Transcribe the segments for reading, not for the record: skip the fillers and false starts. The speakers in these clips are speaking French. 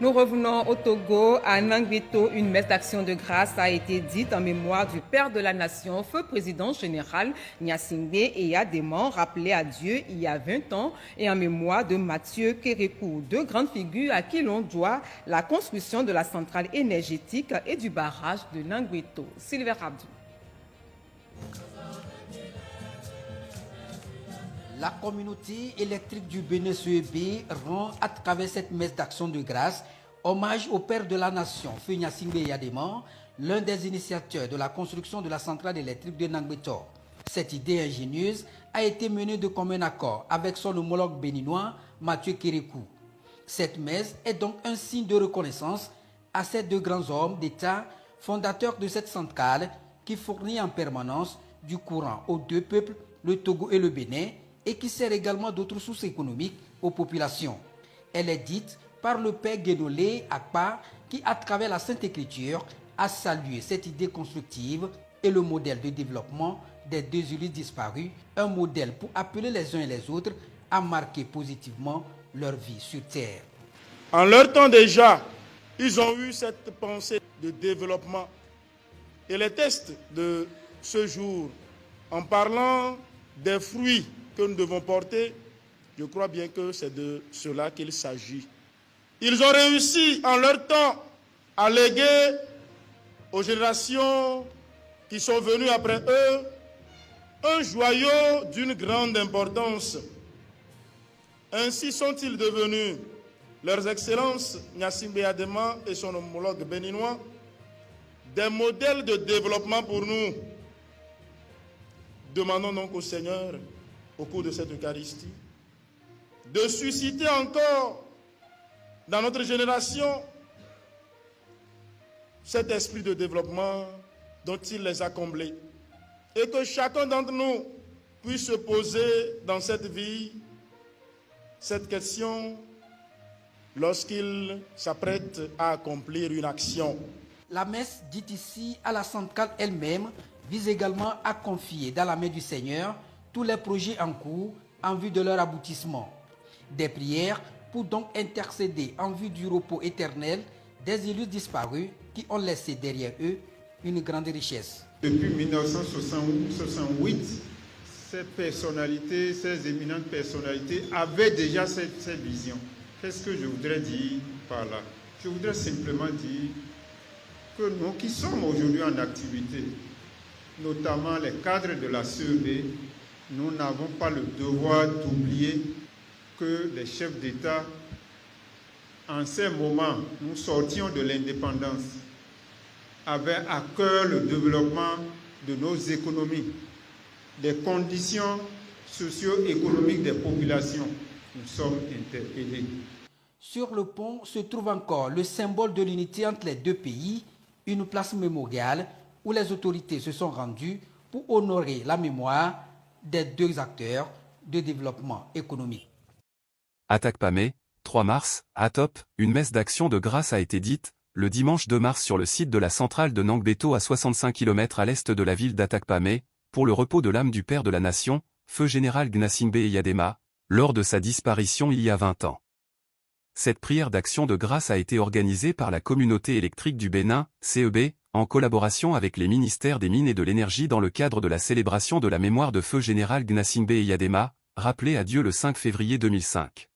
Nous revenons au Togo. À Nangbito, une messe d'action de grâce a été dite en mémoire du père de la nation, feu président général Gnassingbé Eyadéma, rappelé à Dieu il y a 20 ans, et en mémoire de Mathieu Kérékou, deux grandes figures à qui l'on doit la construction de la centrale énergétique et du barrage de Nangbito. Sylvain Abdou. La communauté électrique du Bénin CEB rend à travers cette messe d'action de grâce hommage au père de la nation, Feu Gnassingbé Eyadéma, l'un des initiateurs de la construction de la centrale électrique de Nangbito. Cette idée ingénieuse a été menée de commun accord avec son homologue béninois, Mathieu Kérékou. Cette messe est donc un signe de reconnaissance à ces deux grands hommes d'État, fondateurs de cette centrale qui fournit en permanence du courant aux deux peuples, le Togo et le Bénin, et qui sert également d'autres sources économiques aux populations. Elle est dite par le père Guénolé Akpa qui, à travers la Sainte Écriture, a salué cette idée constructive et le modèle de développement des deux îles disparues, un modèle pour appeler les uns et les autres à marquer positivement leur vie sur Terre. En leur temps déjà, ils ont eu cette pensée de développement. Et les tests de ce jour, en parlant des fruits que nous devons porter, je crois bien que c'est de cela qu'il s'agit. Ils ont réussi en leur temps à léguer aux générations qui sont venues après eux un joyau d'une grande importance. Ainsi sont-ils devenus, leurs excellences Gnassingbé Eyadéma et son homologue béninois, des modèles de développement pour nous. Demandons donc au Seigneur, au cours de cette Eucharistie, de susciter encore dans notre génération cet esprit de développement dont il les a comblés. Et que chacun d'entre nous puisse se poser dans cette vie cette question lorsqu'il s'apprête à accomplir une action. La messe dite ici à la centrale elle-même vise également à confier dans la main du Seigneur tous les projets en cours en vue de leur aboutissement. Des prières pour donc intercéder en vue du repos éternel des élus disparus qui ont laissé derrière eux une grande richesse. Depuis 1968, ces personnalités, ces éminentes personnalités avaient déjà cette vision. Qu'est-ce que je voudrais dire par là? Je voudrais simplement dire que nous qui sommes aujourd'hui en activité, notamment les cadres de la CEB, nous n'avons pas le devoir d'oublier que les chefs d'État, en ces moments, nous sortions de l'indépendance, avaient à cœur le développement de nos économies, des conditions socio-économiques des populations. Nous sommes interpellés. Sur le pont se trouve encore le symbole de l'unité entre les deux pays, une place mémoriale où les autorités se sont rendues pour honorer la mémoire des deux acteurs de développement économique. À Takpamé, 3 mars, à Top, une messe d'action de grâce a été dite, le dimanche 2 mars sur le site de la centrale de Nangbito à 65 km à l'est de la ville d'Atakpamé, pour le repos de l'âme du père de la nation, feu général Gnassingbé Eyadéma, lors de sa disparition il y a 20 ans. Cette prière d'action de grâce a été organisée par la communauté électrique du Bénin, CEB, en collaboration avec les ministères des Mines et de l'Énergie dans le cadre de la célébration de la mémoire de feu général Gnassingbé Eyadéma, rappelé à Dieu le 5 février 2005.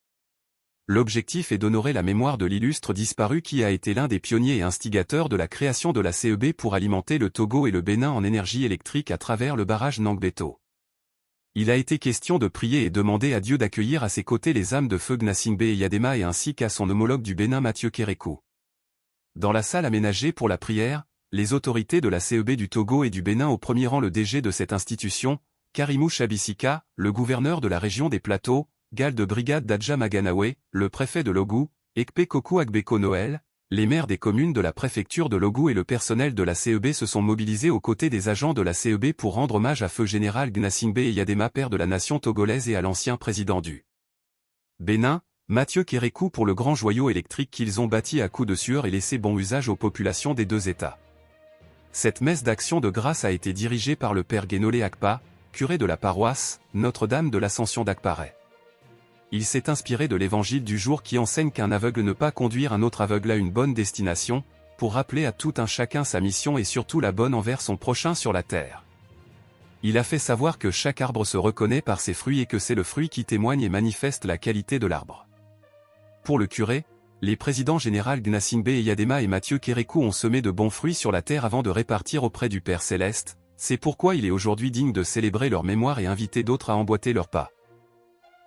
L'objectif est d'honorer la mémoire de l'illustre disparu qui a été l'un des pionniers et instigateurs de la création de la CEB pour alimenter le Togo et le Bénin en énergie électrique à travers le barrage Nangbito. Il a été question de prier et demander à Dieu d'accueillir à ses côtés les âmes de feu Gnassingbé Eyadéma et ainsi qu'à son homologue du Bénin Mathieu Kérékou. Dans la salle aménagée pour la prière, les autorités de la CEB du Togo et du Bénin au premier rang le DG de cette institution, Karimou Chabissika, le gouverneur de la région des Plateaux, Gal de brigade d'Adja Maganawe, le préfet de Logou, Ekpe Kokou Agbeko Noël, les maires des communes de la préfecture de Logou et le personnel de la CEB se sont mobilisés aux côtés des agents de la CEB pour rendre hommage à feu général Gnassingbé Eyadéma, père de la nation togolaise et à l'ancien président du Bénin, Mathieu Kérékou, pour le grand joyau électrique qu'ils ont bâti à coups de sueur et laissé bon usage aux populations des deux États. Cette messe d'action de grâce a été dirigée par le père Guénolé Akpa, curé de la paroisse Notre-Dame de l'Ascension d'Akparay. il s'est inspiré de l'évangile du jour qui enseigne qu'un aveugle ne pas conduire un autre aveugle à une bonne destination, pour rappeler à tout un chacun sa mission et surtout la bonne envers son prochain sur la terre. Il a fait savoir que chaque arbre se reconnaît par ses fruits et que c'est le fruit qui témoigne et manifeste la qualité de l'arbre. Pour le curé, les présidents général Gnassingbé Eyadema et Mathieu Kérékou ont semé de bons fruits sur la terre avant de répartir auprès du Père Céleste, c'est pourquoi il est aujourd'hui digne de célébrer leur mémoire et inviter d'autres à emboîter leurs pas.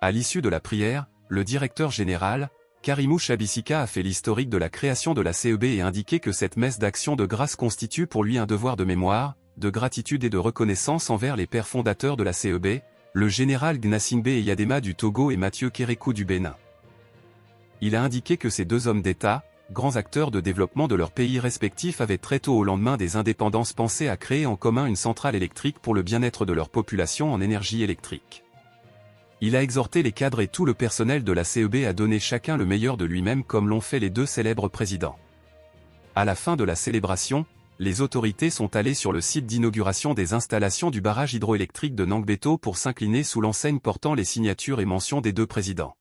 À l'issue de la prière, le directeur général, Karimou Chabissika a fait l'historique de la création de la CEB et indiqué que cette messe d'action de grâce constitue pour lui un devoir de mémoire, de gratitude et de reconnaissance envers les pères fondateurs de la CEB, le général Gnassingbé Eyadema du Togo et Mathieu Kérékou du Bénin. Il a indiqué que ces deux hommes d'État, grands acteurs de développement de leurs pays respectifs, avaient très tôt au lendemain des indépendances pensé à créer en commun une centrale électrique pour le bien-être de leur population en énergie électrique. Il a exhorté les cadres et tout le personnel de la CEB à donner chacun le meilleur de lui-même comme l'ont fait les deux célèbres présidents. À la fin de la célébration, les autorités sont allées sur le site d'inauguration des installations du barrage hydroélectrique de Nangbeto pour s'incliner sous l'enseigne portant les signatures et mentions des deux présidents.